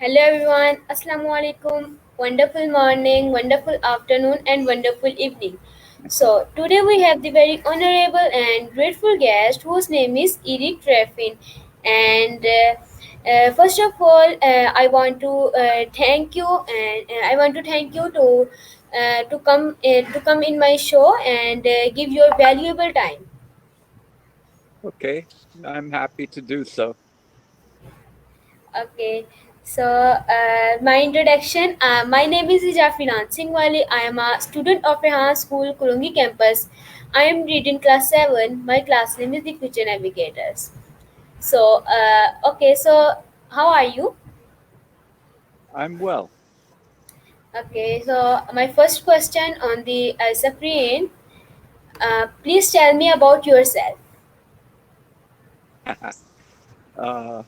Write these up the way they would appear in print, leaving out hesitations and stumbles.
Hello everyone, Assalamu alaikum. Wonderful morning, wonderful afternoon, and wonderful evening. So, today we have the very honorable and grateful guest whose name is Eric Treffin. And First of all, I want to thank you, and I want to thank you to come in my show and give your valuable time. Okay, I'm happy to do so. Okay, my introduction. My name is Jafinan Singhwali. I am a student of Rehan School, Kurungi campus. I am reading class 7. My class name is the Future Navigators. How are you? I'm well. Okay, so my first question on the screen. Please tell me about yourself. uh,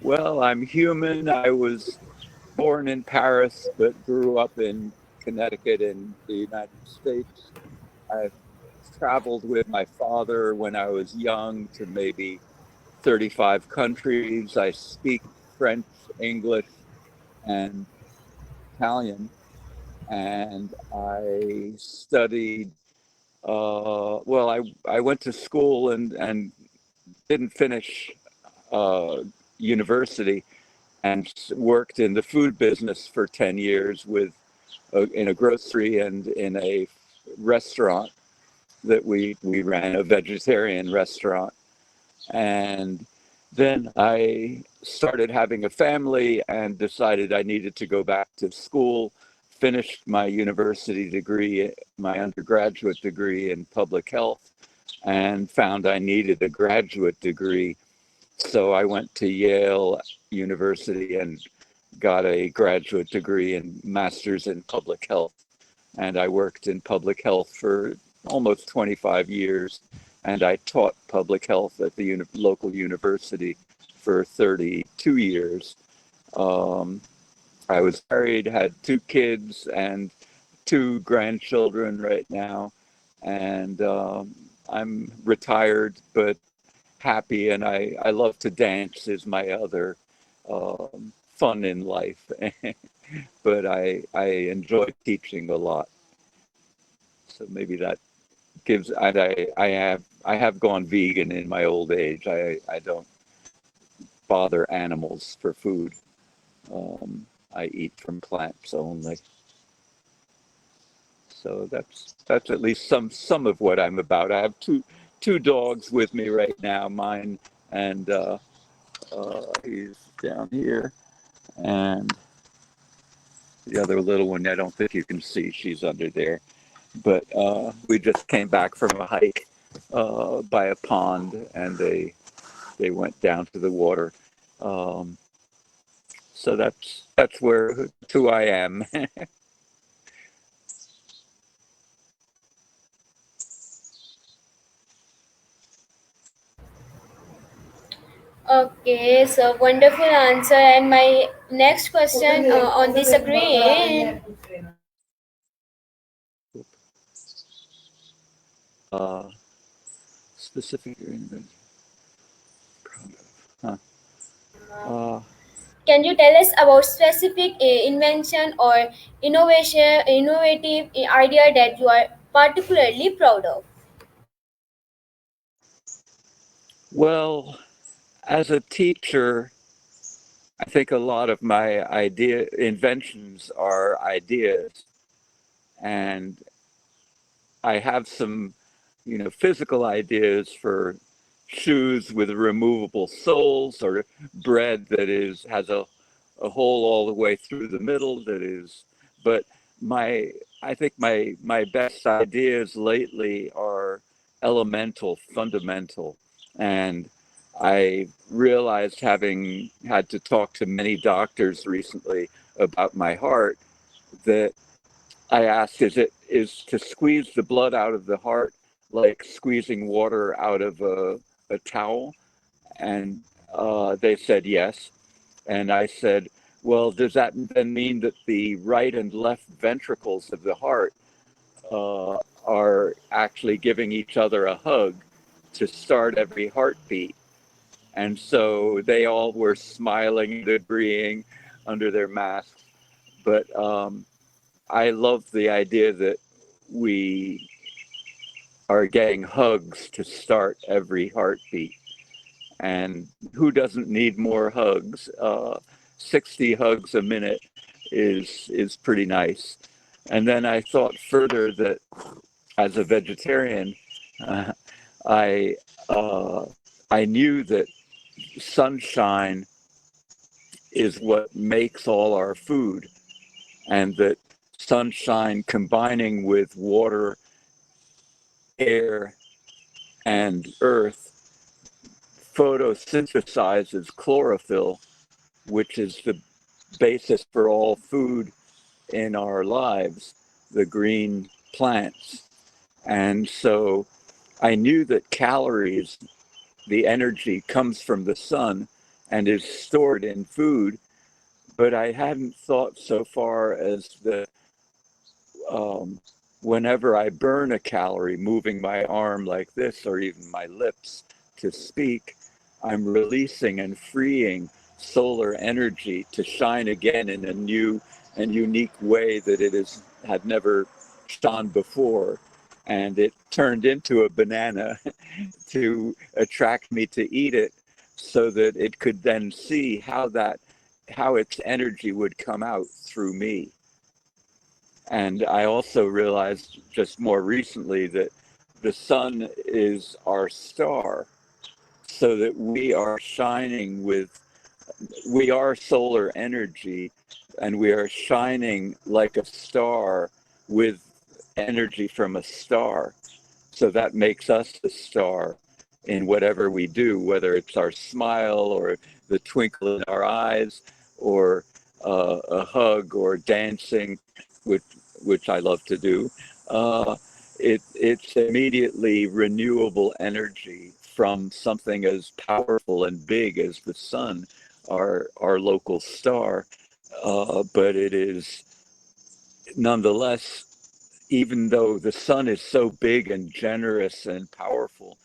well, I'm human. I was born in Paris, but grew up in Connecticut in the United States. I've traveled with my father when I was young to maybe 35 countries. I speak French, English, and Italian, and I studied. I went to school and didn't finish uh, university and worked in the food business for 10 years in a grocery and in a restaurant that we ran, a vegetarian restaurant. And then I started having a family and decided I needed to go back to school, finished my university degree, my undergraduate degree in public health, and found I needed a graduate degree. So I went to Yale University and got a graduate degree in master's in public health. And I worked in public health for almost 25 years. And I taught public health at the local university for 32 years. Um, I was married, had two kids and two grandchildren right now. And I'm retired, but happy, and I love to dance is my other fun in life. But I enjoy teaching a lot, so maybe that gives. I have gone vegan in my old age. I don't bother animals for food. I eat from plants only. So that's at least some of what I'm about. I have two dogs with me right now, mine and he's down here, and the other little one I don't think you can see. She's under there. But we just came back from a hike by a pond, and they went down to the water. Um, so that's who I am. Okay, so wonderful answer. And my next question on the screen. uh, Specific. Huh. Uh, Can you tell us about specific invention or innovative idea that you are particularly proud of? well, as a teacher, I think a lot of my inventions are ideas, and I have some, physical ideas for shoes with removable soles, or bread that has a hole all the way through the middle that is, but my, I think my best ideas lately are elemental, fundamental. And I realized, having had to talk to many doctors recently about my heart, that I asked, is to squeeze the blood out of the heart like squeezing water out of a towel? And they said yes. And I said, well, does that then mean that the right and left ventricles of the heart are actually giving each other a hug to start every heartbeat? And so they all were smiling and agreeing under their masks. But I love the idea that we are getting hugs to start every heartbeat. And who doesn't need more hugs? 60 hugs a minute is pretty nice. And then I thought further that as a vegetarian, uh, I uh, I knew that sunshine is what makes all our food, and that sunshine combining with water, air, and earth photosynthesizes chlorophyll, which is the basis for all food in our lives, the green plants. And so I knew that calories, the energy, comes from the sun and is stored in food, but I hadn't thought so far as the um, whenever I burn a calorie, moving my arm like this or even my lips to speak, I'm releasing and freeing solar energy to shine again in a new and unique way that it had never shone before. And it turned into a banana to attract me to eat it so that it could then see how its energy would come out through me. And I also realized just more recently that the sun is our star, so that we are shining with, we are solar energy, and we are shining like a star with energy from a star. So that makes us the star in whatever we do, whether it's our smile or the twinkle in our eyes or a hug or dancing, which, which I love to do. Uh, it's immediately renewable energy from something as powerful and big as the sun, our local star. But it is nonetheless, even though the sun is so big and generous and powerful,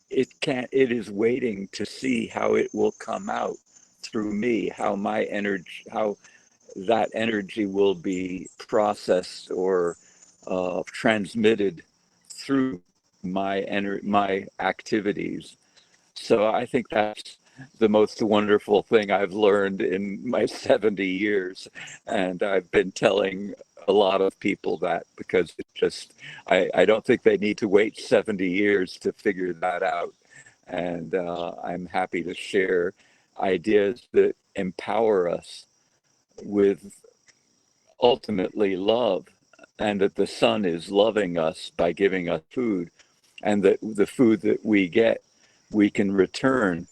it is waiting to see how it will come out through me, how my energy, how that energy will be processed or transmitted through my activities. So I think that's the most wonderful thing I've learned in my 70 years. And I've been telling a lot of people that because it just, I don't think they need to wait 70 years to figure that out. And I'm happy to share ideas that empower us with ultimately love, and that the sun is loving us by giving us food, and that the food that we get, we can return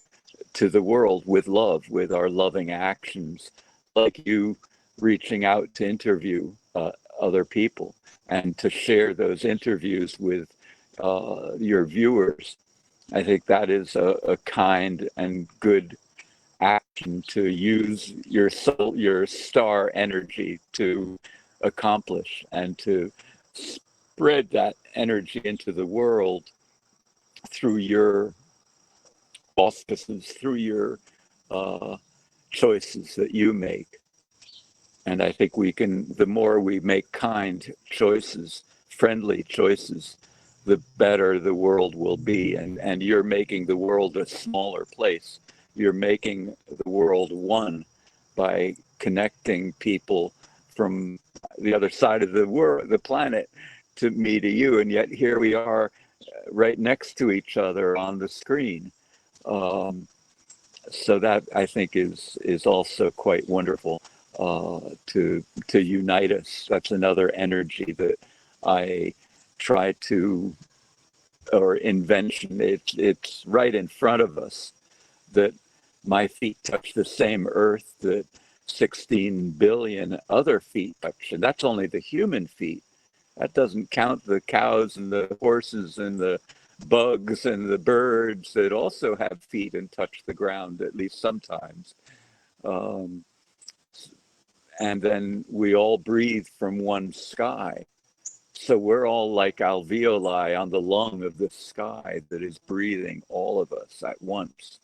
to the world with love, with our loving actions, like you reaching out to interview other people and to share those interviews with your viewers. I think that is a kind and good action to use your soul, your star energy to accomplish and to spread that energy into the world through your auspices, through your uh, choices that you make. And I think we can, the more we make kind choices, friendly choices, the better the world will be. And you're making the world a smaller place. You're making the world one by connecting people from the other side of the world, the planet, to me, to you. And yet here we are right next to each other on the screen. Um, so that I think is also quite wonderful to unite us. That's another energy that I try to, or invention. It's right in front of us that my feet touch the same earth that 16 billion other feet touch, and that's only the human feet. That doesn't count the cows and the horses and the bugs and the birds that also have feet and touch the ground at least sometimes. Um, and then we all breathe from one sky. So we're all like alveoli on the lung of the sky that is breathing all of us at once.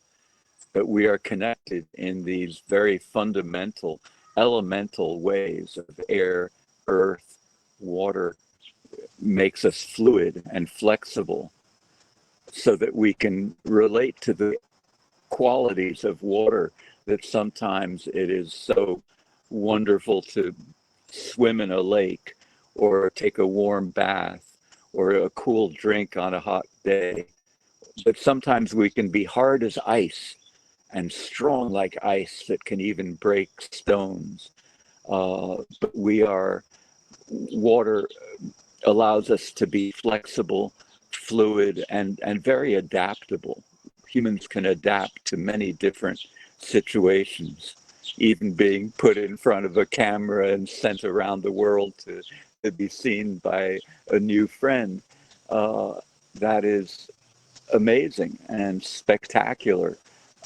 but we are connected in these very fundamental, elemental ways of air, earth, water, makes us fluid and flexible so that we can relate to the qualities of water that sometimes it is so wonderful to swim in a lake or take a warm bath or a cool drink on a hot day. But sometimes we can be hard as ice and strong like ice that can even break stones. But we are, water allows us to be flexible, fluid, and very adaptable. Humans can adapt to many different situations, even being put in front of a camera and sent around the world to be seen by a new friend. Uh, that is amazing and spectacular.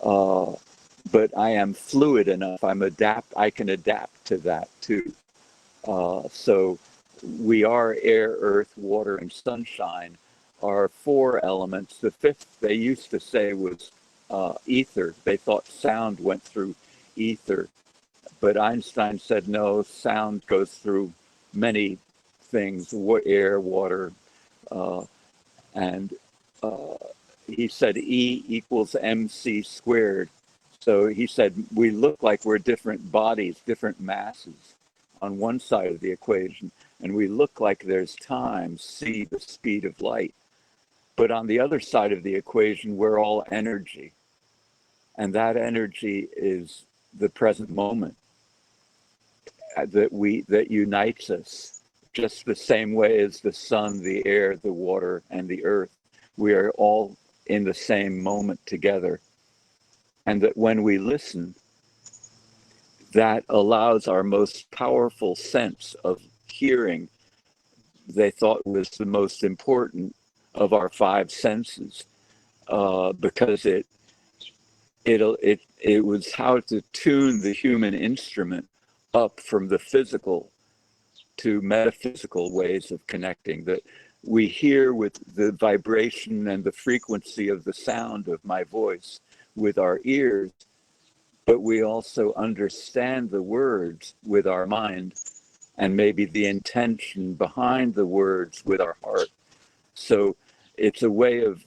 Uh, but I am fluid enough. I can adapt to that too. So we are air, earth, water, and sunshine are four elements. The fifth they used to say was ether. They thought sound went through ether, but Einstein said no, sound goes through many things, air, water, uh, and uh, he said E equals mc squared. So he said we look like we're different bodies, different masses on one side of the equation, and we look like there's time, c, the speed of light. But on the other side of the equation, we're all energy, and that energy is the present moment that unites us, just the same way as the sun, the air, the water, and the earth. We are all in the same moment together. And that when we listen, that allows our most powerful sense of hearing, they thought was the most important of our five senses, because it was how to tune the human instrument up from the physical to metaphysical ways of connecting, that we hear with the vibration and the frequency of the sound of my voice with our ears, but we also understand the words with our mind and maybe the intention behind the words with our heart. So it's a way of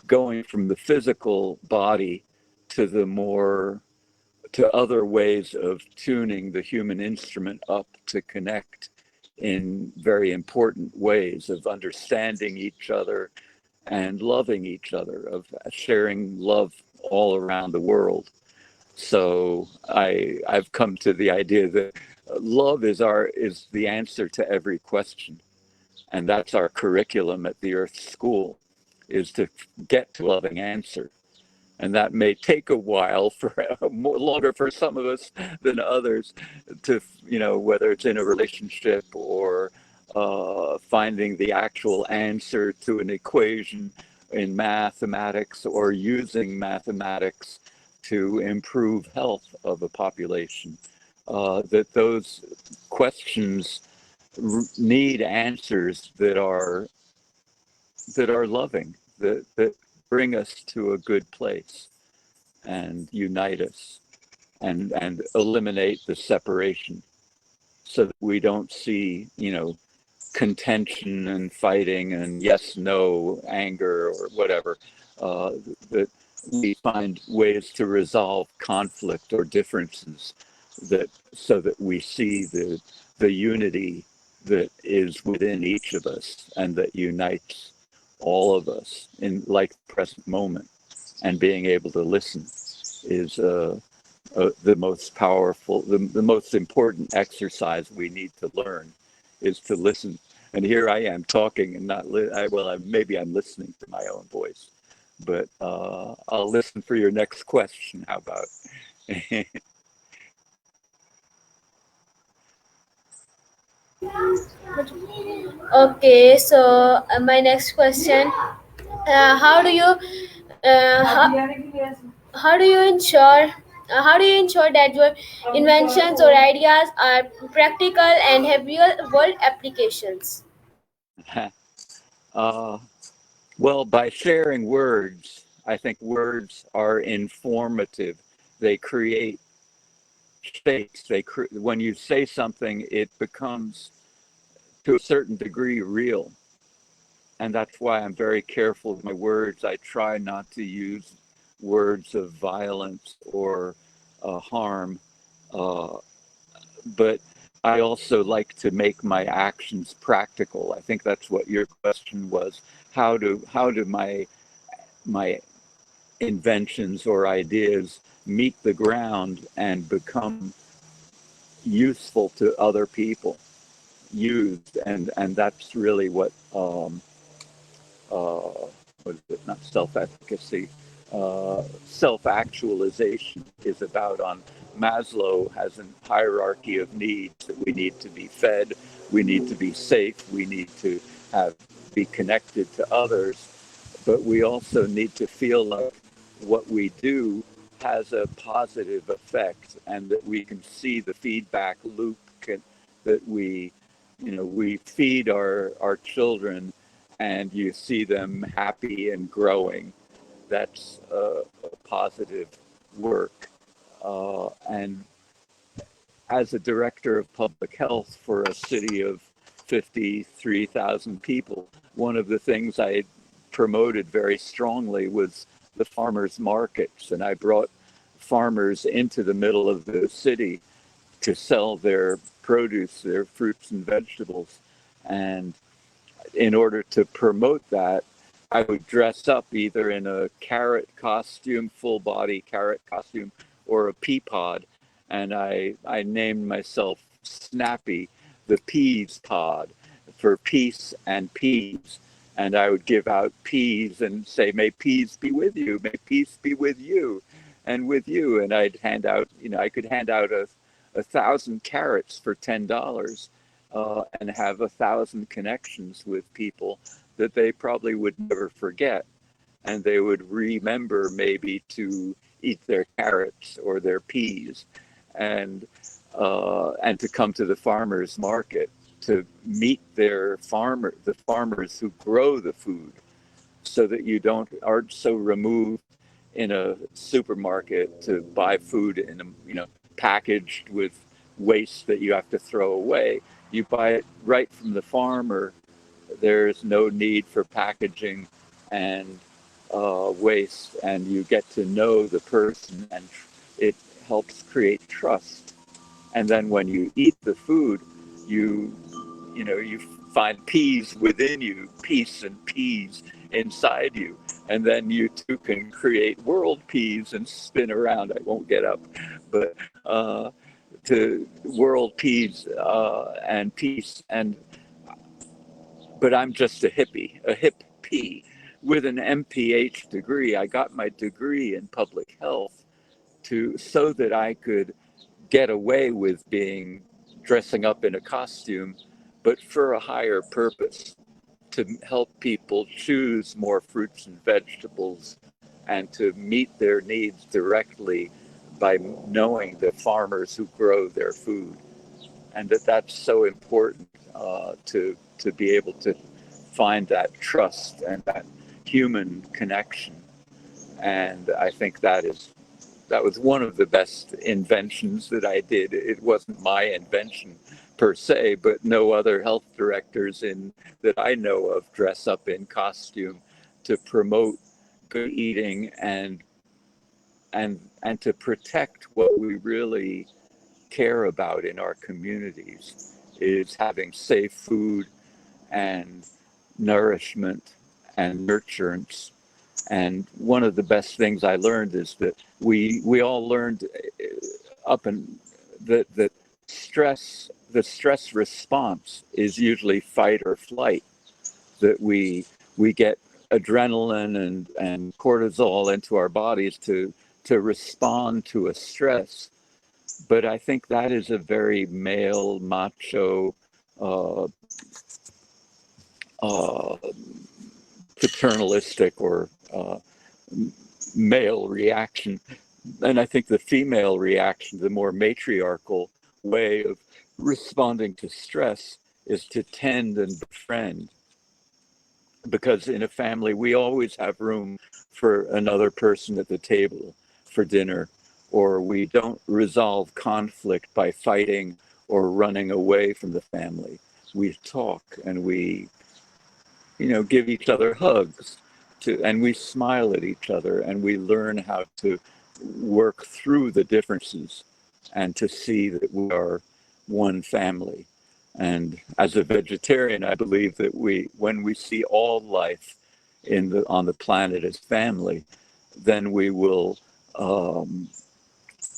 going from the physical body to the more to other ways of tuning the human instrument up to connect in very important ways of understanding each other and loving each other, of sharing love all around the world. So I've come to the idea that love is the answer to every question, and that's our curriculum at the Earth School, is to get to a loving answer. And that may take a while, for more longer for some of us than others, to, whether it's in a relationship or finding the actual answer to an equation in mathematics, or using mathematics to improve health of a population. That those questions need answers that are loving, that bring us to a good place and unite us, and eliminate the separation, so that we don't see, contention and fighting and yes, no, anger or whatever. That we find ways to resolve conflict or differences, that so that we see the unity that is within each of us and that unites all of us in like the present moment. And being able to listen is the most powerful, the most important exercise we need to learn, is to listen. And here I am talking and not maybe I'm listening to my own voice, but I'll listen for your next question. How about? Okay, so my next question: How do you how do you ensure that your inventions or ideas are practical and have real world applications? uh, well, by sharing words, I think words are informative. They create shapes. When you say something, it becomes to a certain degree real. And that's why I'm very careful with my words. I try not to use words of violence or harm, uh, but I also like to make my actions practical. I think that's what your question was. How do my inventions or ideas meet the ground and become useful to other people, used, and that's really what is it? Not self-efficacy, self-actualization is about. On Maslow has a hierarchy of needs that we need to be fed, we need to be safe, we need to have be connected to others, but we also need to feel like what we do has a positive effect and that we can see the feedback loop that we feed our children and you see them happy and growing. That's a positive work. And as a director of public health for a city of 53,000 people, one of the things I promoted very strongly was the farmers markets. And I brought farmers into the middle of the city to sell their produce, their fruits and vegetables. And in order to promote that, I would dress up either in a carrot costume, full body carrot costume, or a pea pod. And I named myself Snappy, the peas pod, for peace and peas. And I would give out peas and say, may peace be with you, may peace be with you and with you. And I'd hand out, I could hand out a thousand carrots for $10 and have 1,000 connections with people that they probably would never forget. And they would remember maybe to eat their carrots or their peas and to come to the farmers market to meet the farmers who grow the food so that you aren't so removed in a supermarket to buy food in packaged with waste that you have to throw away. You buy it right from the farmer. There's no need for packaging and waste, and you get to know the person, and it helps create trust. And then when you eat the food, you you find peas within you, peace and peas inside you. And then you too can create world peas and spin around. I won't get up, but to world peas and peace. But I'm just a hippie, a hip pea with an MPH degree. I got my degree in public health so that I could get away with dressing up in a costume, but for a higher purpose, to help people choose more fruits and vegetables and to meet their needs directly by knowing the farmers who grow their food. And that's so important to be able to find that trust and that human connection. And I think that was one of the best inventions that I did. It wasn't my invention per se, but no other health directors that I know of dress up in costume to promote good eating and to protect what we really care about in our communities is having safe food and nourishment and nurturance. And one of the best things I learned is that we all learned up and that the stress response is usually fight or flight. That we get adrenaline and cortisol into our bodies to respond to a stress. But I think that is a very male, macho, uh, uh, paternalistic or male reaction. And I think the female reaction, the more matriarchal way of responding to stress, is to tend and befriend. Because in a family, we always have room for another person at the table for dinner, or we don't resolve conflict by fighting or running away from the family. We talk and we, give each other hugs and we smile at each other and we learn how to work through the differences and to see that we are one family. And as a vegetarian, I believe that when we see all life on the planet as family, then um,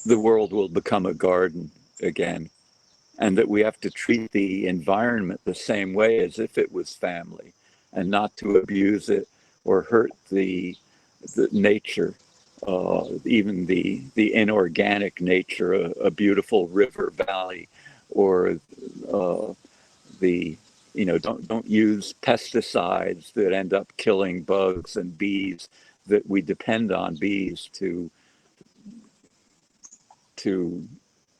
the world will become a garden again, and that we have to treat the environment the same way as if it was family, and not to abuse it or hurt the nature, even the inorganic nature, a beautiful river valley, or uh, the don't use pesticides that end up killing bugs and bees, that we depend on bees to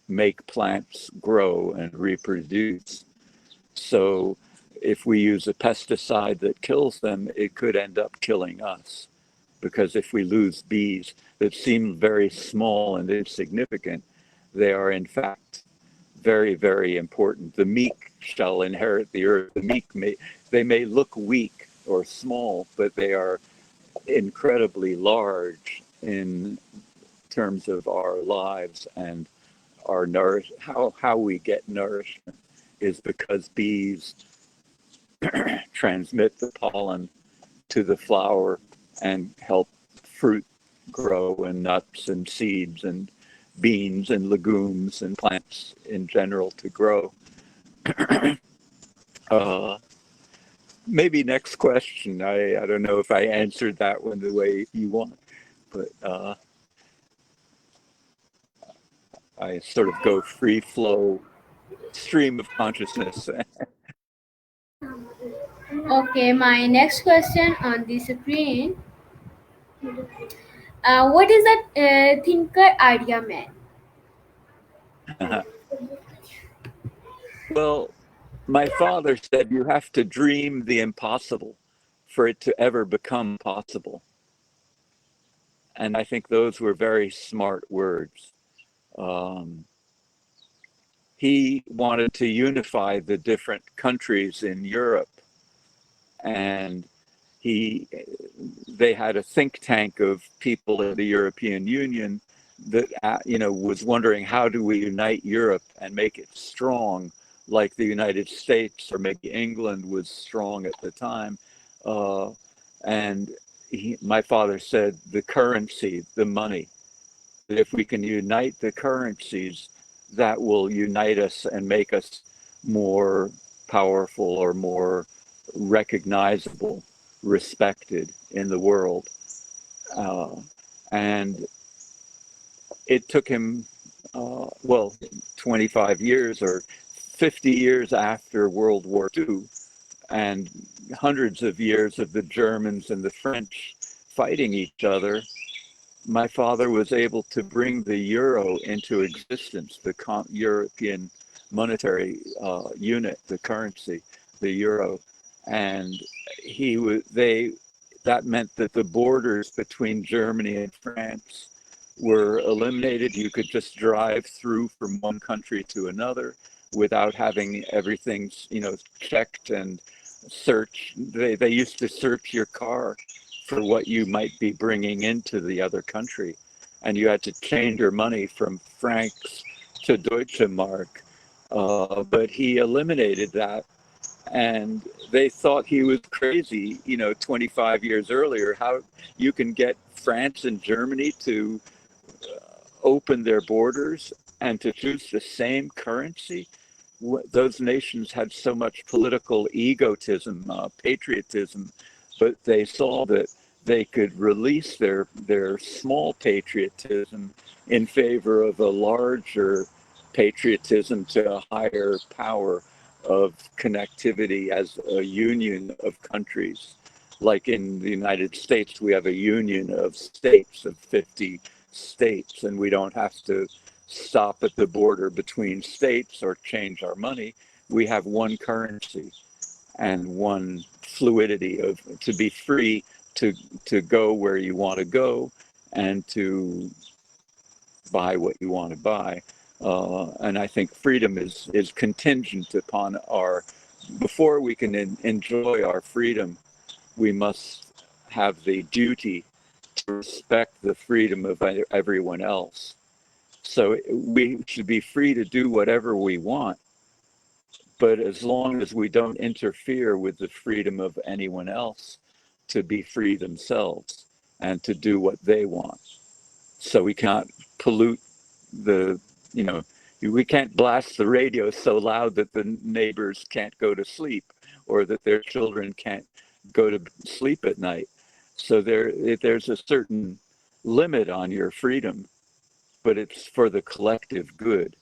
make plants grow and reproduce. So if we use a pesticide that kills them, it could end up killing us. Because if we lose bees that seem very small and insignificant, they are in fact very, very important. The meek shall inherit the earth. They may look weak or small, but they are incredibly large in terms of our lives and our how we get nourishment is because bees transmit the pollen to the flower and help fruit grow, and nuts and seeds and beans and legumes and plants in general to grow. uh, Maybe next question. I don't know if I answered that one the way you want, but I sort of go free flow stream of consciousness. Okay, my next question on the screen. What is a thinker idea man? Well, my father said you have to dream the impossible for it to ever become possible. And I think those were very smart words. Um, he wanted to unify the different countries in Europe, and he they had a think tank of people in the European Union that was wondering, how do we unite Europe and make it strong like the United States, or maybe England was strong at the time. And my father said the currency, the money, that if we can unite the currencies, that will unite us and make us more powerful or more recognizable, respected in the world. Uh, and it took him, 25 years or 50 years after World War II, and hundreds of years of the Germans and the French fighting each other. My father was able to bring the euro into existence, the European monetary unit, the currency, the euro, and that meant that the borders between Germany and France were eliminated. You could just drive through from one country to another without having everything, checked and searched. They used to search your car for what you might be bringing into the other country, and you had to change your money from francs to Deutsche Mark. But he eliminated that, and they thought he was crazy, 25 years earlier, how you can get France and Germany to open their borders and to choose the same currency. Those nations had so much political egotism, patriotism, but they saw that they could release their small patriotism in favor of a larger patriotism to a higher power of connectivity as a union of countries. Like in the United States, we have a union of states, of 50 states, and we don't have to stop at the border between states or change our money. We have one currency and one fluidity of to be free to to go where you want to go and to buy what you want to buy. And I think freedom is contingent upon our, before we can enjoy our freedom, we must have the duty to respect the freedom of everyone else. So we should be free to do whatever we want, but as long as we don't interfere with the freedom of anyone else to be free themselves and to do what they want. So we can't pollute the, you know, we can't blast the radio so loud that the neighbors can't go to sleep or that their children can't go to sleep at night. So there's a certain limit on your freedom, but it's for the collective good.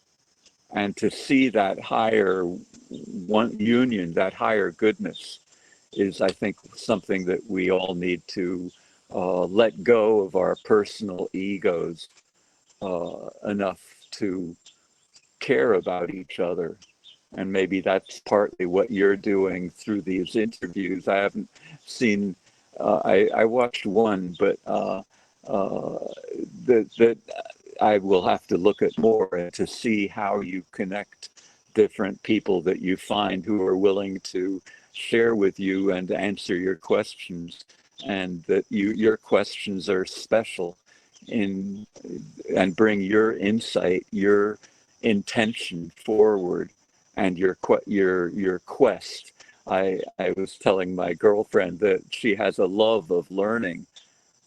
And to see that higher one union, that higher goodness, is, I think, something that we all need to let go of our personal egos enough to care about each other. And maybe that's partly what you're doing through these interviews. I haven't seen, I watched one, but that I will have to look at more and to see how you connect different people that you find who are willing to share with you and answer your questions, and that your questions are special in and bring your insight, your intention forward, and your quest. I was telling my girlfriend that she has a love of learning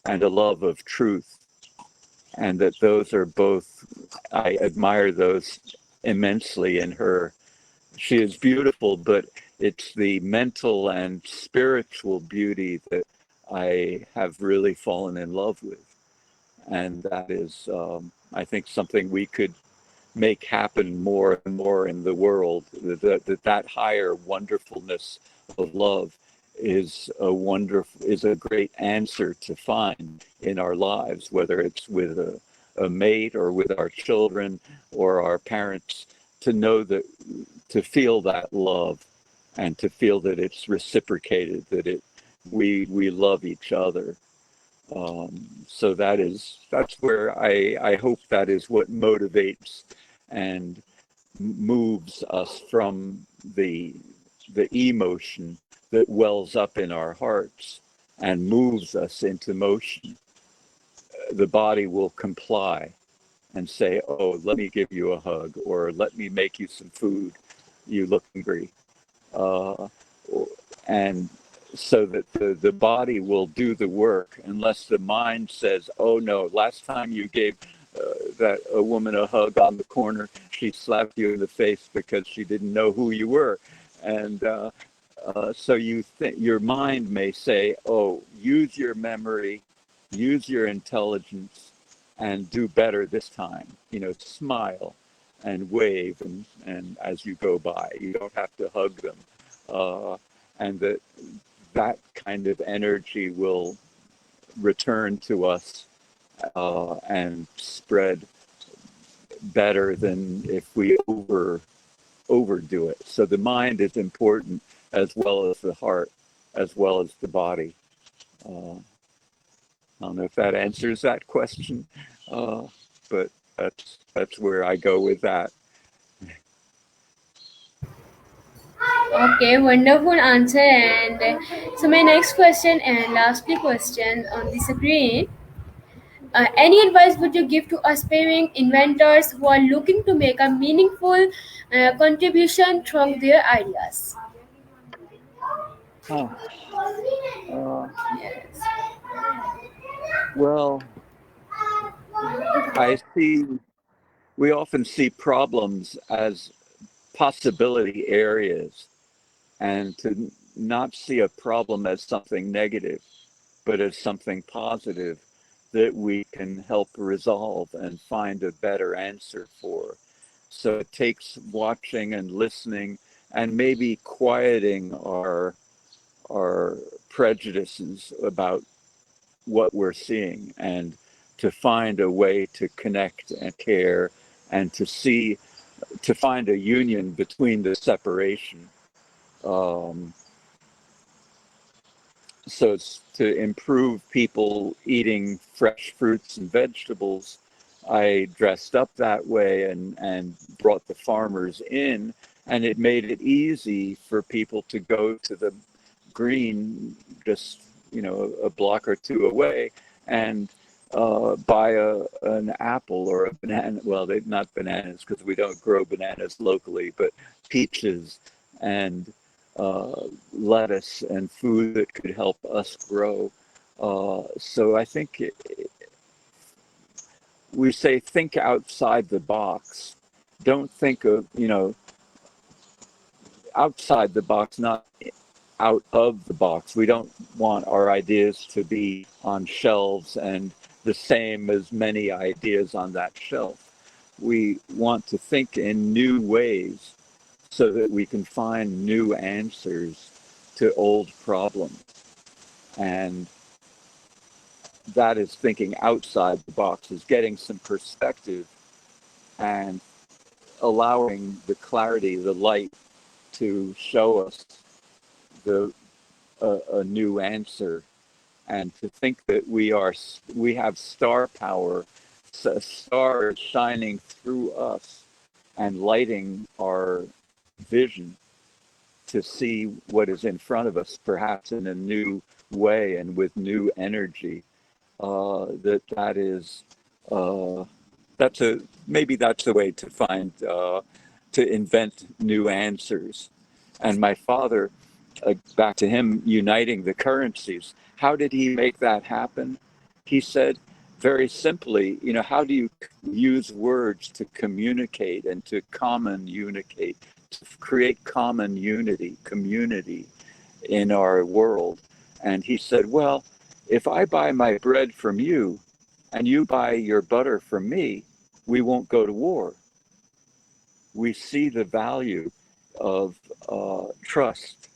and a love of truth, and that those are both, I admire those immensely in her. She is beautiful, but it's the mental and spiritual beauty that I have really fallen in love with. And that is, I think, something we could make happen more and more in the world. That higher wonderfulness of love is a great answer to find in our lives, whether it's with a mate or with our children or our parents, to know that, to feel that love and to feel that it's reciprocated, that we love each other. So that's where I hope that is what motivates and moves us from the emotion that wells up in our hearts and moves us into motion. The body will comply and say, "Oh, let me give you a hug," or "Let me make you some food. You look hungry." Uh, and so that the body will do the work, unless the mind says, "Oh no, last time you gave that a woman a hug on the corner, she slapped you in the face because she didn't know who you were." And so your mind may say, "Oh, use your memory, use your intelligence, and do better this time. You know, smile and wave, and as you go by, you don't have to hug them." And that kind of energy will return to us and spread better than if we overdo it. So the mind is important, as well as the heart, as well as the body. I don't know if that answers that question, uh, but that's where I go with that. Okay, wonderful answer. And so my next question and lastly question on the screen. Any advice would you give to aspiring inventors who are looking to make a meaningful contribution through their ideas? Huh. Uh, Yes. well, I see. We often see problems as possibility areas, and to not see a problem as something negative, but as something positive that we can help resolve and find a better answer for. So it takes watching and listening and maybe quieting our prejudices about what we're seeing, and to find a way to connect and care and to find a union between the separation. Um, So it's to improve people eating fresh fruits and vegetables. I dressed up that way and brought the farmers in, and it made it easy for people to go to the green, just a block or two away, and buy an apple or a banana. Well, they not bananas because we don't grow bananas locally, but peaches and lettuce and food that could help us grow. So I think we say think outside the box. Don't think of, outside the box, not out of the box. We don't want our ideas to be on shelves and the same as many ideas on that shelf. We want to think in new ways so that we can find new answers to old problems. And that is thinking outside the box, is getting some perspective and allowing the clarity, the light to show us the a new answer, and to think that we have star power, a star is shining through us and lighting our vision to see what is in front of us, perhaps in a new way and with new energy. That is that's a maybe that's the way to find to invent new answers. And my father, back to him uniting the currencies, how did he make that happen? He said very simply, how do you use words to communicate and to communicate, to create common unity, community in our world? And he said, well, if I buy my bread from you and you buy your butter from me, we won't go to war. We see the value of trust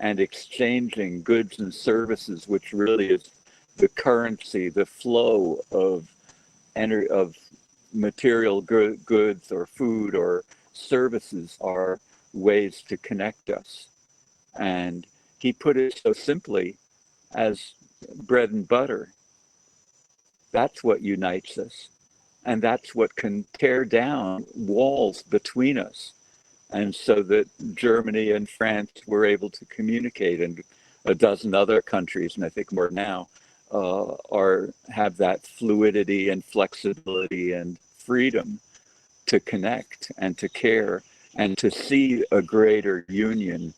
and exchanging goods and services, which really is the currency, the flow of material goods or food or services are ways to connect us. And he put it so simply as bread and butter. That's what unites us. And that's what can tear down walls between us. And so that Germany and France were able to communicate, and a dozen other countries, and I think more now, have that fluidity and flexibility and freedom to connect and to care and to see a greater union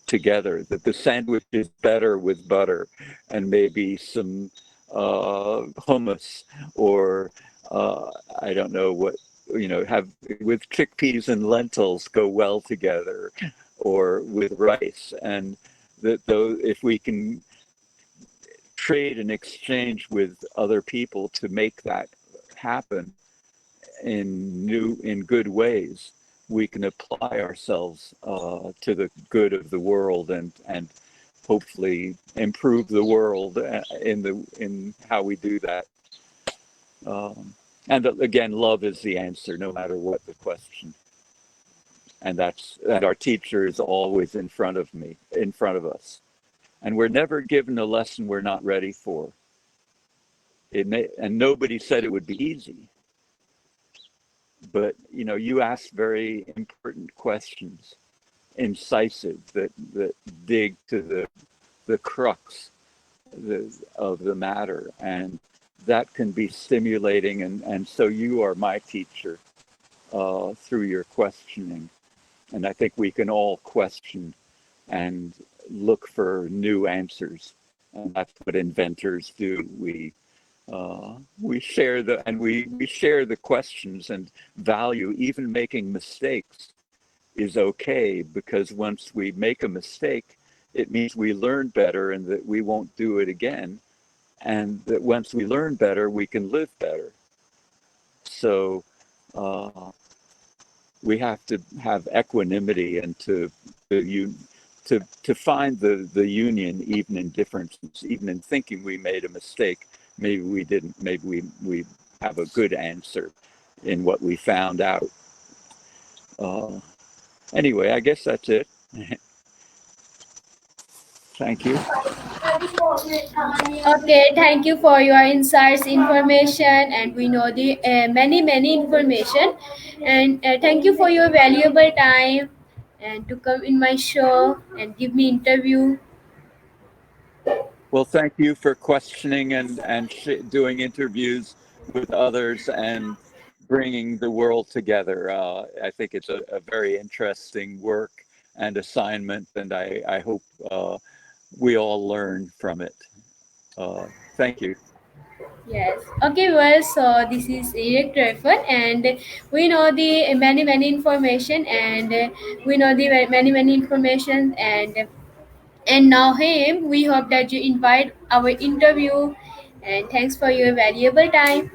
together, that the sandwich is better with butter and maybe some hummus or I don't know what, have with chickpeas and lentils go well together, or with rice. And that though if we can trade and exchange with other people to make that happen in good ways, we can apply ourselves to the good of the world and hopefully improve the world in how we do that. And again, love is the answer, no matter what the question. And our teacher is always in front of me, in front of us, and we're never given a lesson we're not ready for. And nobody said it would be easy. But you ask very important questions, incisive, that dig to the crux of the matter, and that can be stimulating. And so you are my teacher through your questioning, and I think we can all question and look for new answers, and that's what inventors do. We share we share the questions and value. Even making mistakes is okay, because once we make a mistake, it means we learn better and that we won't do it again. And that once we learn better, we can live better. So we have to have equanimity and to find the union even in differences, even in thinking we made a mistake. Maybe we didn't. Maybe we have a good answer in what we found out. Uh, anyway, I guess that's it. Thank you. Okay, thank you for your insights, information, and we know the many information. And thank you for your valuable time and to come in my show and give me interview. Well, thank you for questioning and doing interviews with others and bringing the world together. I think it's a very interesting work and assignment, and I hope we all learn from it. Uh, Thank you. Yes. Okay. Well, so this is Eric Triffin, and we know the many information, and we know the many information, and now him. We hope that you invite our interview, and thanks for your valuable time.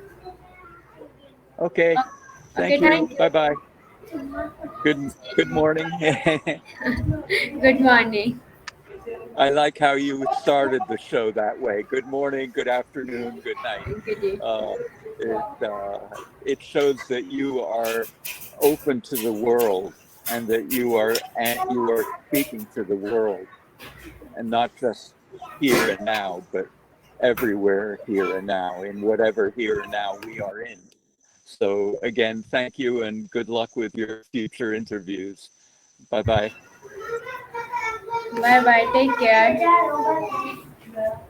Okay. Okay. Thank you. Thank Bye you. bye. Good morning. Good morning. I like how you started the show that way. Good morning, good afternoon, good night. Good day. Uh, it shows that you are open to the world and that you are speaking to the world and not just here and now, but everywhere here and now in whatever here and now we are in. So again, thank you and good luck with your future interviews. Bye bye. Bye bye. Take care.